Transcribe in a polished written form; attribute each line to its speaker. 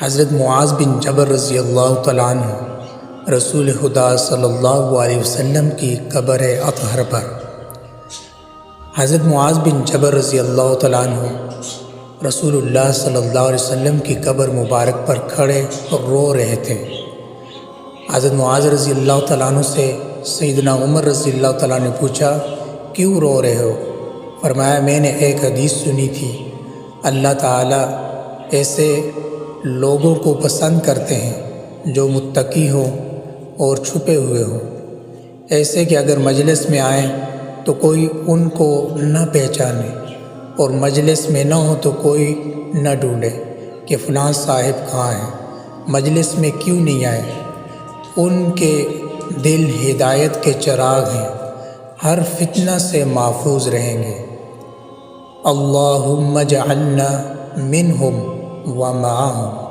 Speaker 1: حضرت معاذ بن جبل رضی اللہ تعالیٰ عنہ رسول خدا صلی اللہ علیہ وسلم کی قبر اطہر پر۔ حضرت معاذ بن جبل رضی اللہ تعالیٰ عنہ رسول اللہ صلی اللہ علیہ وسلم کی قبر مبارک پر کھڑے اور رو رہے تھے۔ حضرت معاذ رضی اللہ تعالیٰ عنہ سے سیدنا عمر رضی اللہ تعالیٰ نے پوچھا، کیوں رو رہے ہو؟ فرمایا، میں نے ایک حدیث سنی تھی، اللہ تعالیٰ ایسے لوگوں کو پسند کرتے ہیں جو متقی ہوں اور چھپے ہوئے ہوں، ایسے کہ اگر مجلس میں آئیں تو کوئی ان کو نہ پہچانے اور مجلس میں نہ ہو تو کوئی نہ ڈھونڈے کہ فلاں صاحب کہاں ہیں، مجلس میں کیوں نہیں آئے۔ ان کے دل ہدایت کے چراغ ہیں، ہر فتنہ سے محفوظ رہیں گے۔ اللہم اجعلنا منہم ومعہم۔